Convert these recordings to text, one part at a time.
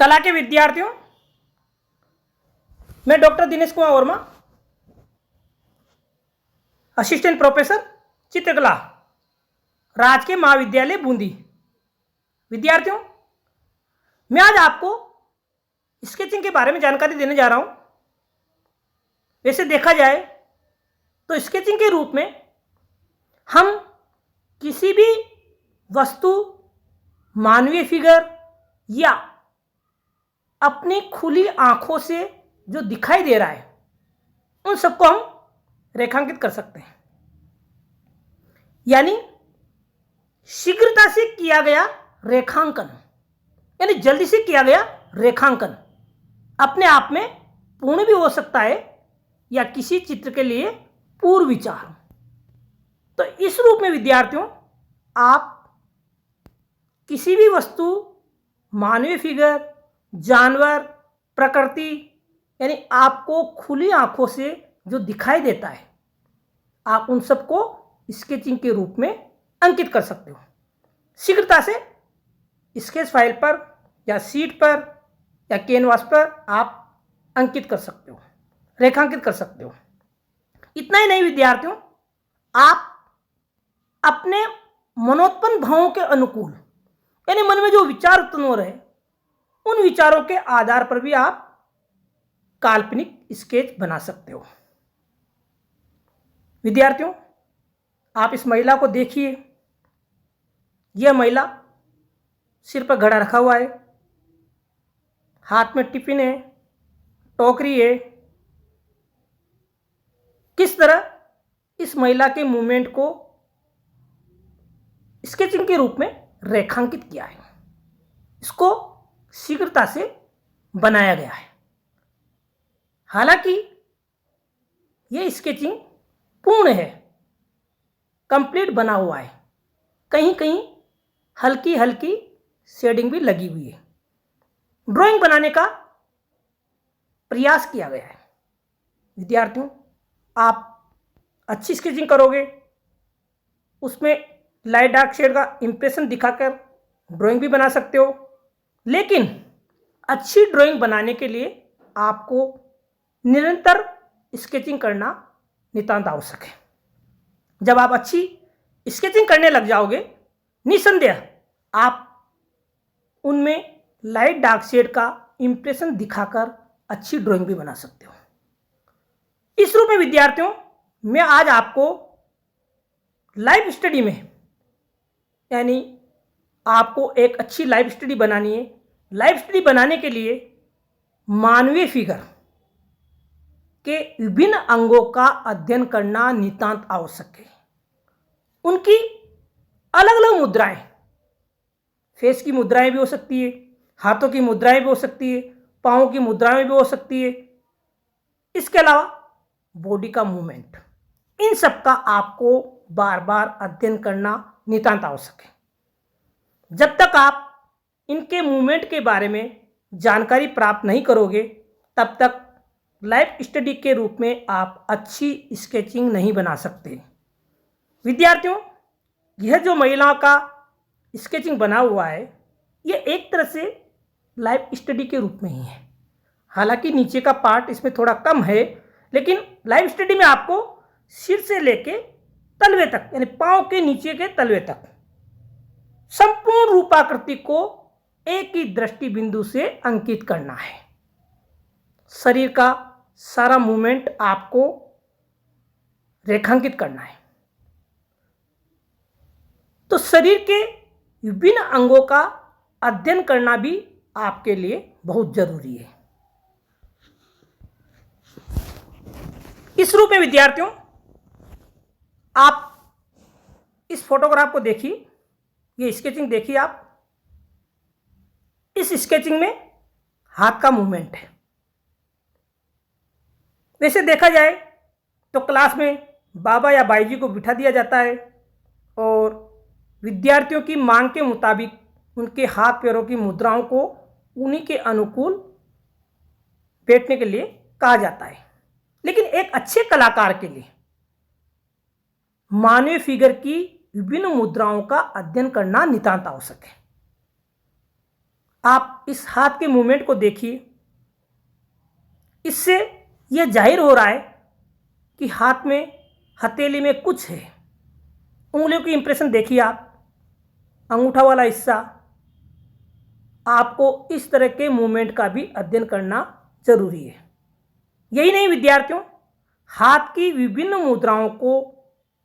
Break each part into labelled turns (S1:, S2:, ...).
S1: कला के विद्यार्थियों, मैं doctor Dinesh Kumar Verma, assistant professor चित्रकला, राजकीय महाविद्यालय बूंदी। विद्यार्थियों, मैं आज आपको स्केचिंग के बारे में जानकारी देने जा रहा हूं। वैसे देखा जाए तो स्केचिंग के रूप में हम किसी भी वस्तु, मानवीय फिगर या अपनी खुली आंखों से जो दिखाई दे रहा है उन सबको हम रेखांकित कर सकते हैं। यानी शीघ्रता से किया गया रेखांकन, यानी जल्दी से किया गया रेखांकन अपने आप में पूर्ण भी हो सकता है या किसी चित्र के लिए पूर्व विचार। तो इस रूप में विद्यार्थियों, आप किसी भी वस्तु, मानवीय फिगर, जानवर, प्रकृति, यानी आपको खुली आंखों से जो दिखाई देता है, आप उन सबको स्केचिंग के रूप में अंकित कर सकते हो। शीघ्रता से स्केच फाइल पर या शीट पर या कैनवास पर आप अंकित कर सकते हो, रेखांकित कर सकते हो। इतना ही नहीं विद्यार्थियों, आप अपने मनोत्पन्न भावों के अनुकूल, यानी मन में जो विचार उत्पन्न हो रहे उन विचारों के आधार पर भी आप काल्पनिक स्केच बना सकते हो। विद्यार्थियों, आप इस महिला को देखिए। यह महिला सिर पर घड़ा रखा हुआ है, हाथ में टिफिन है, टोकरी है। किस तरह इस महिला के मूवमेंट को स्केचिंग के रूप में रेखांकित किया है, इसको शीघ्रता से बनाया गया है। हालांकि यह स्केचिंग पूर्ण है, कंप्लीट बना हुआ है। कहीं कहीं हल्की हल्की शेडिंग भी लगी हुई है। ड्राइंग बनाने का प्रयास किया गया है। विद्यार्थियों, आप अच्छी स्केचिंग करोगे, उसमें लाइट डार्क शेड का इंप्रेशन दिखाकर ड्राइंग भी बना सकते हो। लेकिन अच्छी ड्राइंग बनाने के लिए आपको निरंतर स्केचिंग करना नितांत आवश्यक है। जब आप अच्छी स्केचिंग करने लग जाओगे, निसंदेह आप उनमें लाइट डार्क शेड का इंप्रेशन दिखाकर अच्छी ड्राइंग भी बना सकते हो। इस रूप में विद्यार्थियों, मैं आज आपको लाइव स्टडी में, यानी आपको एक अच्छी लाइव स्टडी बनानी है। लाइव स्टडी बनाने के लिए मानवीय फिगर के विभिन्न अंगों का अध्ययन करना नितांत आवश्यक है। उनकी अलग अलग मुद्राएं, फेस की मुद्राएं भी हो सकती है, हाथों की मुद्राएं भी हो सकती है, पाँव की मुद्राएं भी हो सकती है। इसके अलावा बॉडी का मूवमेंट, इन सब का आपको बार बार अध्ययन करना नितांत आवश्यक है। जब तक आप इनके मूवमेंट के बारे में जानकारी प्राप्त नहीं करोगे, तब तक लाइव स्टडी के रूप में आप अच्छी स्केचिंग नहीं बना सकते। विद्यार्थियों, यह जो महिलाओं का स्केचिंग बना हुआ है, यह एक तरह से लाइव स्टडी के रूप में ही है। हालांकि नीचे का पार्ट इसमें थोड़ा कम है, लेकिन लाइव स्टडी में आपको सिर से लेके तलवे तक, यानी पांव के नीचे के तलवे तक संपूर्ण रूपाकृति को एक ही दृष्टि बिंदु से अंकित करना है। शरीर का सारा मूवमेंट आपको रेखांकित करना है। तो शरीर के विभिन्न अंगों का अध्ययन करना भी आपके लिए बहुत जरूरी है। इस रूप में विद्यार्थियों, आप इस फोटोग्राफ को देखिए, ये स्केचिंग देखिए। आप इस स्केचिंग में हाथ का मूवमेंट है। वैसे देखा जाए तो क्लास में बाबा या बाई जी को बिठा दिया जाता है और विद्यार्थियों की मांग के मुताबिक उनके हाथ पैरों की मुद्राओं को उन्हीं के अनुकूल बैठने के लिए कहा जाता है। लेकिन एक अच्छे कलाकार के लिए मानवीय फिगर की विभिन्न मुद्राओं का अध्ययन करना नितांत आवश्यक है। आप इस हाथ के मूवमेंट को देखिए। इससे यह जाहिर हो रहा है कि हाथ में, हथेली में कुछ है। उंगलियों की इंप्रेशन देखिए आप, अंगूठा वाला हिस्सा। आपको इस तरह के मूवमेंट का भी अध्ययन करना जरूरी है। यही नहीं विद्यार्थियों, हाथ की विभिन्न मुद्राओं को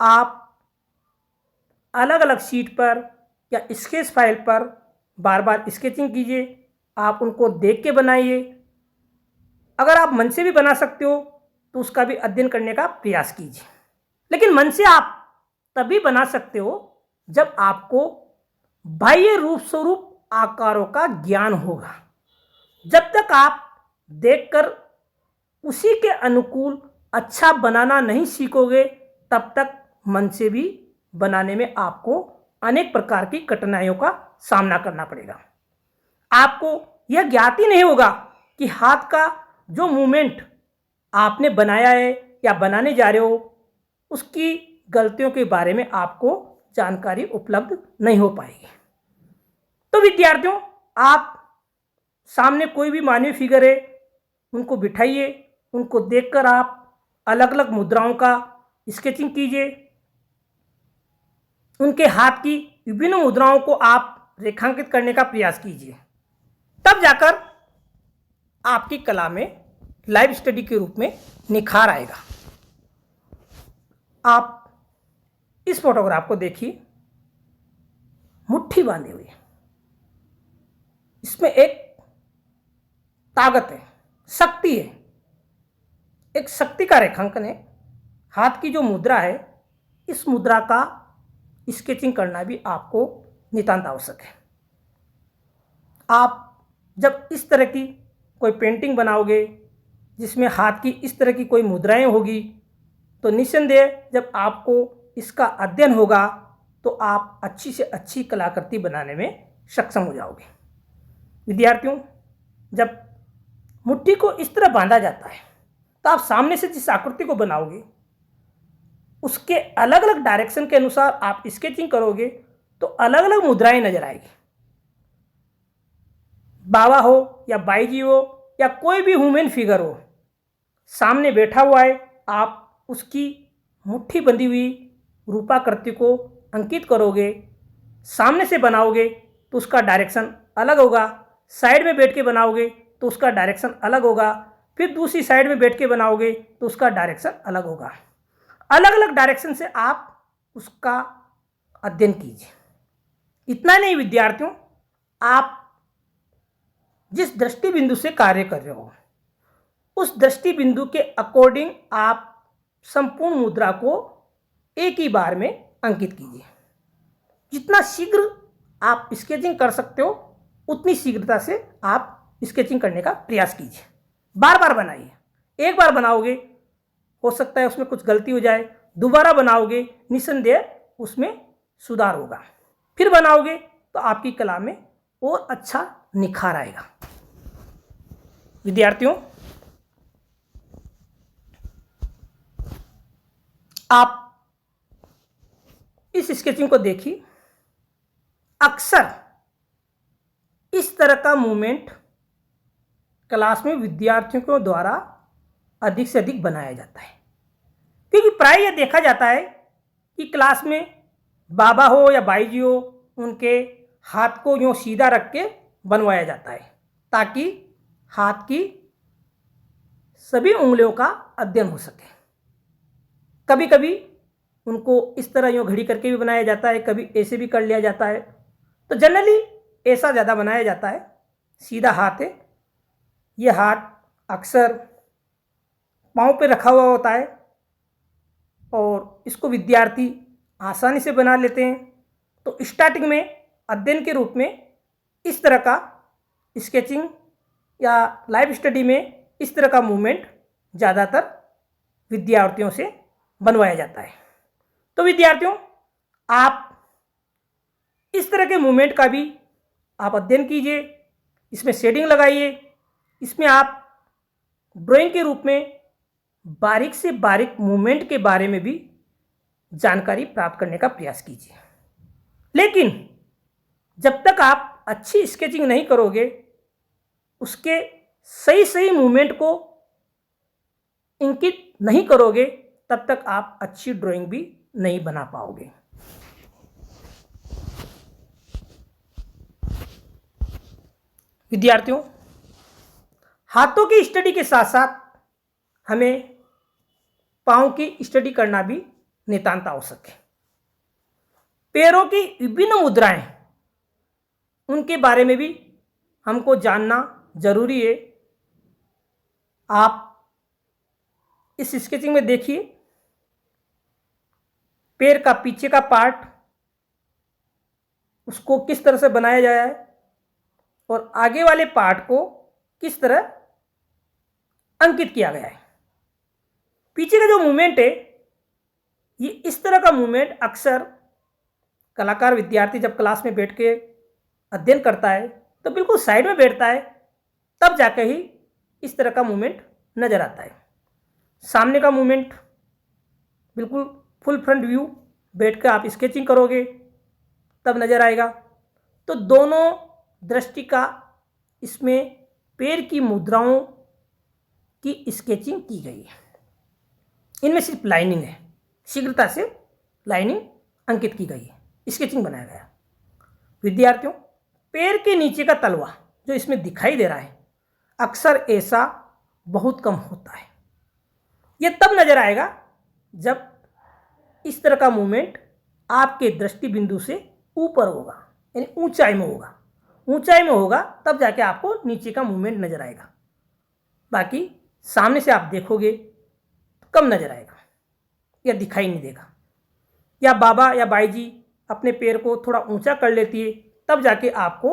S1: आप अलग अलग शीट पर या स्केच फाइल पर बार बार स्केचिंग कीजिए। आप उनको देख के बनाइए। अगर आप मन से भी बना सकते हो तो उसका भी अध्ययन करने का प्रयास कीजिए। लेकिन मन से आप तभी बना सकते हो जब आपको बाह्य रूप स्वरूप आकारों का ज्ञान होगा। जब तक आप देखकर उसी के अनुकूल अच्छा बनाना नहीं सीखोगे, तब तक मन से भी बनाने में आपको अनेक प्रकार की कठिनाइयों का सामना करना पड़ेगा। आपको यह ज्ञात ही नहीं होगा कि हाथ का जो मूवमेंट आपने बनाया है या बनाने जा रहे हो, उसकी गलतियों के बारे में आपको जानकारी उपलब्ध नहीं हो पाएगी। तो विद्यार्थियों, आप सामने कोई भी मानवीय फिगर है, उनको बिठाइए। उनको देखकर आप अलग अलग मुद्राओं का स्केचिंग कीजिए। उनके हाथ की विभिन्न मुद्राओं को आप रेखांकित करने का प्रयास कीजिए। तब जाकर आपकी कला में लाइव स्टडी के रूप में निखार आएगा। आप इस फोटोग्राफ को देखिए, मुट्ठी बांधे हुए। इसमें एक ताकत है, शक्ति है, एक शक्ति का रेखांकन है। हाथ की जो मुद्रा है, इस मुद्रा का स्केचिंग करना भी आपको नितांत आवश्यक है। आप जब इस तरह की कोई पेंटिंग बनाओगे जिसमें हाथ की इस तरह की कोई मुद्राएं होगी, तो निस्संदेह जब आपको इसका अध्ययन होगा तो आप अच्छी से अच्छी कलाकृति बनाने में सक्षम हो जाओगे। विद्यार्थियों, जब मुट्ठी को इस तरह बांधा जाता है तो आप सामने से जिस आकृति को बनाओगे उसके अलग अलग डायरेक्शन के अनुसार आप स्केचिंग करोगे तो अलग अलग मुद्राएं नजर आएगी। बाबा हो या बाई जी हो या कोई भी ह्यूमन फिगर हो, सामने बैठा हुआ है, आप उसकी मुट्ठी बंधी हुई रूपाकृति को अंकित करोगे। सामने से बनाओगे तो उसका डायरेक्शन अलग होगा, साइड में बैठ के बनाओगे तो उसका डायरेक्शन अलग होगा, फिर दूसरी साइड में बैठ के बनाओगे तो उसका डायरेक्शन अलग होगा। अलग अलग डायरेक्शन से आप उसका अध्ययन कीजिए। इतना नहीं विद्यार्थियों, आप जिस दृष्टि बिंदु से कार्य कर रहे हो उस दृष्टि बिंदु के अकॉर्डिंग आप संपूर्ण मुद्रा को एक ही बार में अंकित कीजिए। जितना शीघ्र आप स्केचिंग कर सकते हो उतनी शीघ्रता से आप स्केचिंग करने का प्रयास कीजिए। बार बार बनाइए। एक बार बनाओगे हो सकता है उसमें कुछ गलती हो जाए, दोबारा बनाओगे निस्संदेह उसमें सुधार होगा, फिर बनाओगे तो आपकी कला में और अच्छा निखार आएगा। विद्यार्थियों, आप इस स्केचिंग को देखिए। अक्सर इस तरह का मूवमेंट क्लास में विद्यार्थियों के द्वारा अधिक से अधिक बनाया जाता है, क्योंकि प्राय यह देखा जाता है कि क्लास में बाबा हो या बाई जी हो, उनके हाथ को यूँ सीधा रख के बनवाया जाता है ताकि हाथ की सभी उंगलियों का अध्ययन हो सके। कभी कभी उनको इस तरह यूँ घड़ी करके भी बनाया जाता है, कभी ऐसे भी कर लिया जाता है। तो जनरली ऐसा ज़्यादा बनाया जाता है। सीधा हाथ है, ये हाथ अक्सर पाँव पे रखा हुआ होता है और इसको विद्यार्थी आसानी से बना लेते हैं। तो स्टार्टिंग में अध्ययन के रूप में इस तरह का स्केचिंग या लाइव स्टडी में इस तरह का मूवमेंट ज़्यादातर विद्यार्थियों से बनवाया जाता है। तो विद्यार्थियों, आप इस तरह के मूवमेंट का भी आप अध्ययन कीजिए, इसमें शेडिंग लगाइए, इसमें आप ड्राइंग के रूप में बारीक से बारीक मूवमेंट के बारे में भी जानकारी प्राप्त करने का प्रयास कीजिए। लेकिन जब तक आप अच्छी स्केचिंग नहीं करोगे, उसके सही सही मूवमेंट को इंकित नहीं करोगे, तब तक आप अच्छी ड्राइंग भी नहीं बना पाओगे। विद्यार्थियों, हाथों की स्टडी के साथ साथ हमें पाँव की स्टडी करना भी नितांत आवश्यक है। पैरों की विभिन्न मुद्राएं, उनके बारे में भी हमको जानना जरूरी है। आप इस स्केचिंग में देखिए, पैर का पीछे का पार्ट उसको किस तरह से बनाया गया है और आगे वाले पार्ट को किस तरह अंकित किया गया है। पीछे का जो मूवमेंट है, ये इस तरह का मूवमेंट अक्सर कलाकार विद्यार्थी जब क्लास में बैठ के अध्ययन करता है तो बिल्कुल साइड में बैठता है, तब जाके ही इस तरह का मूवमेंट नजर आता है। सामने का मूवमेंट बिल्कुल फुल फ्रंट व्यू बैठ कर आप स्केचिंग करोगे तब नजर आएगा। तो दोनों दृष्टि का इसमें पैर की मुद्राओं की स्केचिंग की गई है। इनमें सिर्फ लाइनिंग है, शीघ्रता से लाइनिंग अंकित की गई है, स्केचिंग बनाया गया। विद्यार्थियों, पैर के नीचे का तलवा जो इसमें दिखाई दे रहा है, अक्सर ऐसा बहुत कम होता है। यह तब नजर आएगा जब इस तरह का मूवमेंट आपके दृष्टि बिंदु से ऊपर होगा, यानी ऊंचाई में होगा। ऊंचाई में होगा तब जाके आपको नीचे का मूवमेंट नजर आएगा। बाकी सामने से आप देखोगे तो कम नजर आएगा या दिखाई नहीं देगा। या बाबा या बाई जी अपने पैर को थोड़ा ऊंचा कर लेती है, तब जाके आपको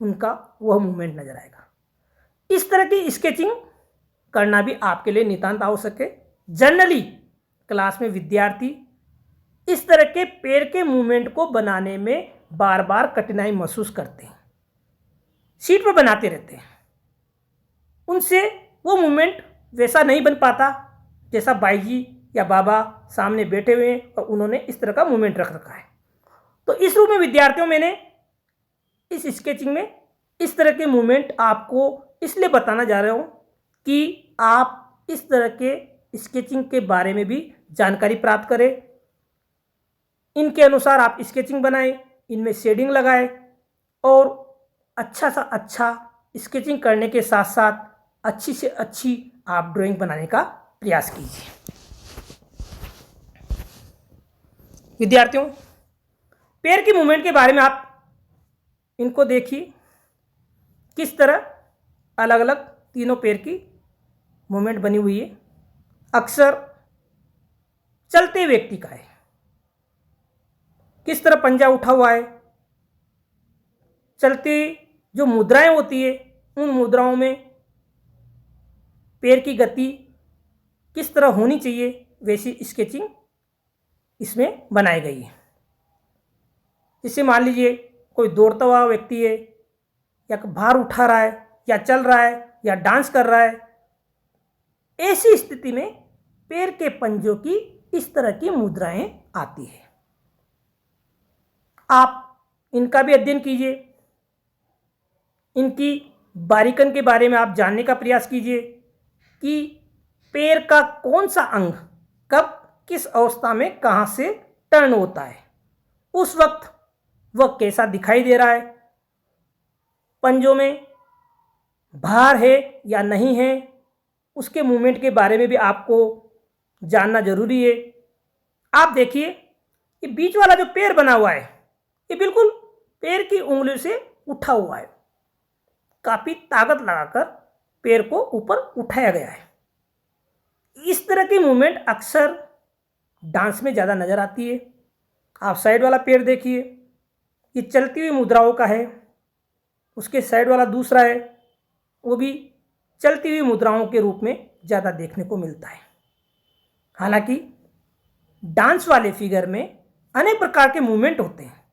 S1: उनका वह मूवमेंट नजर आएगा। इस तरह की स्केचिंग करना भी आपके लिए नितांत आवश्यक है। जनरली क्लास में विद्यार्थी इस तरह के पैर के मूवमेंट को बनाने में बार बार कठिनाई महसूस करते हैं, शीट पर बनाते रहते हैं, उनसे वो मूवमेंट वैसा नहीं बन पाता जैसा बाई जी या बाबा सामने बैठे हुए हैं और उन्होंने इस तरह का मूवमेंट रख रखा है। तो इस रूप में विद्यार्थियों, मैंने इस स्केचिंग में इस तरह के मूवमेंट आपको इसलिए बताना जा रहा हूँ कि आप इस तरह के स्केचिंग के बारे में भी जानकारी प्राप्त करें। इनके अनुसार आप स्केचिंग बनाएं, इनमें शेडिंग लगाएं और अच्छा सा अच्छा स्केचिंग करने के साथ साथ अच्छी से अच्छी आप ड्राइंग बनाने का प्रयास कीजिए। विद्यार्थियों, पैर की मूवमेंट के बारे में आप इनको देखिए, किस तरह अलग अलग तीनों पैर की मूवमेंट बनी हुई है। अक्सर चलते व्यक्ति का है, किस तरह पंजा उठा हुआ है। चलती जो मुद्राएं होती है, उन मुद्राओं में पैर की गति किस तरह होनी चाहिए, वैसी स्केचिंग इसमें बनाई गई है। जैसे मान लीजिए कोई दौड़ता हुआ व्यक्ति है, या भार उठा रहा है, या चल रहा है, या डांस कर रहा है, ऐसी स्थिति में पैर के पंजों की इस तरह की मुद्राएं आती है। आप इनका भी अध्ययन कीजिए, इनकी बारीकन के बारे में आप जानने का प्रयास कीजिए कि पैर का कौन सा अंग कब किस अवस्था में कहाँ से टर्न होता है, उस वक्त वह कैसा दिखाई दे रहा है, पंजों में भार है या नहीं है, उसके मूवमेंट के बारे में भी आपको जानना जरूरी है। आप देखिए, ये बीच वाला जो पैर बना हुआ है, ये बिल्कुल पैर की उंगलियों से उठा हुआ है, काफी ताकत लगाकर पैर को ऊपर उठाया गया है। इस तरह की मूवमेंट अक्सर डांस में ज़्यादा नज़र आती है। आप साइड वाला पैर देखिए, ये चलती हुई मुद्राओं का है, उसके साइड वाला दूसरा है, वो भी चलती हुई मुद्राओं के रूप में ज़्यादा देखने को मिलता है। हालांकि डांस वाले फिगर में अनेक प्रकार के मूवमेंट होते हैं,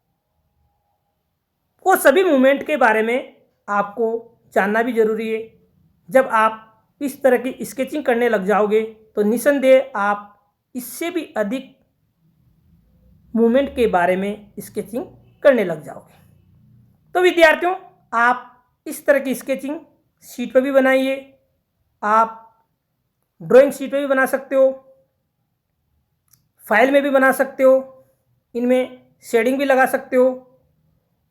S1: वो सभी मूवमेंट के बारे में आपको जानना भी जरूरी है। जब आप इस तरह की स्केचिंग करने लग जाओगे तो निसंदेह आप इससे भी अधिक मूवमेंट के बारे में स्केचिंग करने लग जाओगे। तो विद्यार्थियों, आप इस तरह की स्केचिंग शीट पर भी बनाइए, आप ड्राइंग शीट पर भी बना सकते हो, फाइल में भी बना सकते हो, इनमें शेडिंग भी लगा सकते हो।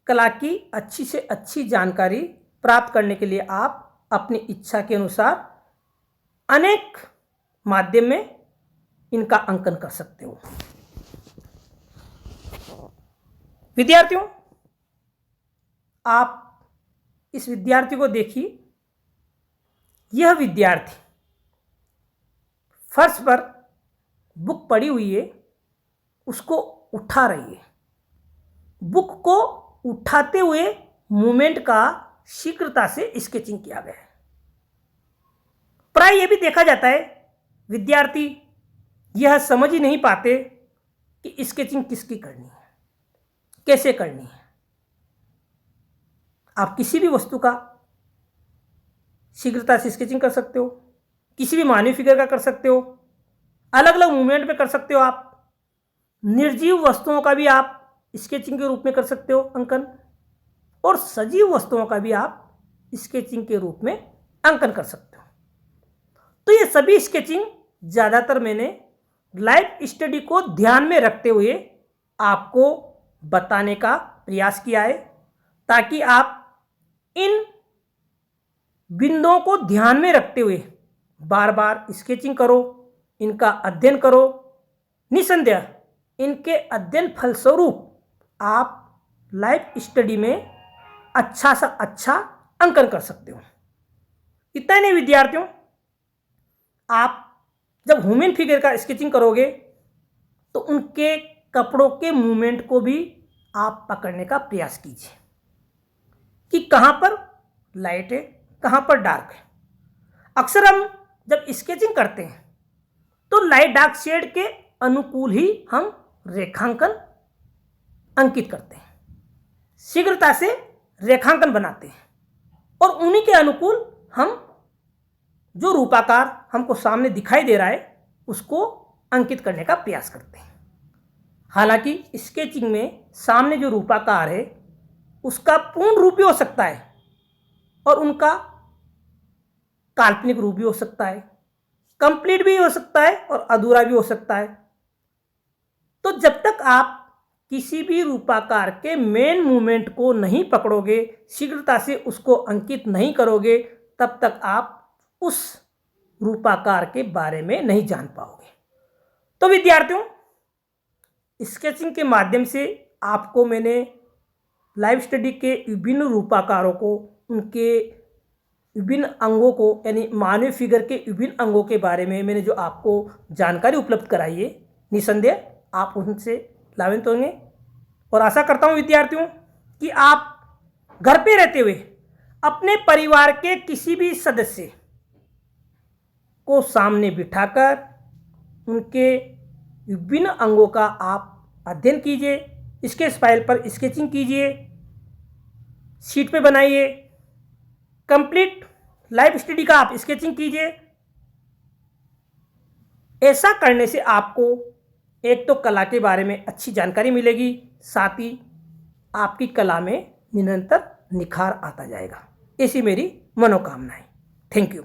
S1: कला की अच्छी से अच्छी जानकारी प्राप्त करने के लिए आप अपनी इच्छा के अनुसार अनेक माध्यम में इनका अंकन कर सकते हो। विद्यार्थियों, आप इस विद्यार्थी को देखिए, यह विद्यार्थी फर्श पर बुक पड़ी हुई है, उसको उठा रही है। बुक को उठाते हुए मूवमेंट का शीघ्रता से स्केचिंग किया गया है। प्राय यह भी देखा जाता है विद्यार्थी यह समझ ही नहीं पाते कि स्केचिंग किसकी करनी है, कैसे करनी है। आप किसी भी वस्तु का शीघ्रता से स्केचिंग कर सकते हो, किसी भी मानवीय फिगर का कर सकते हो, अलग अलग मूवमेंट पे कर सकते हो। आप निर्जीव वस्तुओं का भी आप स्केचिंग के रूप में कर सकते हो अंकन, और सजीव वस्तुओं का भी आप स्केचिंग के रूप में अंकन कर सकते हो। तो ये सभी स्केचिंग ज़्यादातर मैंने लाइव स्टडी को ध्यान में रखते हुए आपको बताने का प्रयास किया है, ताकि आप इन बिंदुओं को ध्यान में रखते हुए बार बार स्केचिंग करो, इनका अध्ययन करो। निसंदेह इनके अध्ययन फलस्वरूप आप लाइव स्टडी में अच्छा सा अच्छा अंकन कर सकते हो। इतना ही नहीं विद्यार्थियों, आप जब ह्यूमन फिगर का स्केचिंग करोगे तो उनके कपड़ों के मूवमेंट को भी आप पकड़ने का प्रयास कीजिए कि कहाँ पर लाइट है, कहाँ पर डार्क है। अक्सर हम जब स्केचिंग करते हैं तो लाइट डार्क शेड के अनुकूल ही हम रेखांकन अंकित करते हैं, शीघ्रता से रेखांकन बनाते हैं, और उन्हीं के अनुकूल हम जो रूपाकार हमको सामने दिखाई दे रहा है उसको अंकित करने का प्रयास करते हैं। हालांकि स्केचिंग में सामने जो रूपाकार है उसका पूर्ण रूप भी हो सकता है और उनका काल्पनिक रूप भी हो सकता है, कंप्लीट भी हो सकता है और अधूरा भी हो सकता है। तो जब तक आप किसी भी रूपाकार के मेन मूवमेंट को नहीं पकड़ोगे, शीघ्रता से उसको अंकित नहीं करोगे, तब तक आप उस रूपाकार के बारे में नहीं जान पाओगे। तो विद्यार्थियों, स्केचिंग के माध्यम से आपको मैंने लाइव स्टडी के विभिन्न रूपाकारों को, उनके विभिन्न अंगों को, यानी मानवीय फिगर के विभिन्न अंगों के बारे में मैंने जो आपको जानकारी उपलब्ध कराई है, निसंदेह आप उनसे लाभान्वित होंगे। और आशा करता हूँ विद्यार्थियों कि आप घर पे रहते हुए अपने परिवार के किसी भी सदस्य को सामने बिठाकर उनके विभिन्न अंगों का आप अध्ययन कीजिए, स्केच फाइल पर स्केचिंग कीजिए, शीट पे बनाइए, कंप्लीट लाइव स्टडी का आप स्केचिंग कीजिए। ऐसा करने से आपको एक तो कला के बारे में अच्छी जानकारी मिलेगी, साथ ही आपकी कला में निरंतर निखार आता जाएगा। ऐसी मेरी मनोकामना है। Thank you.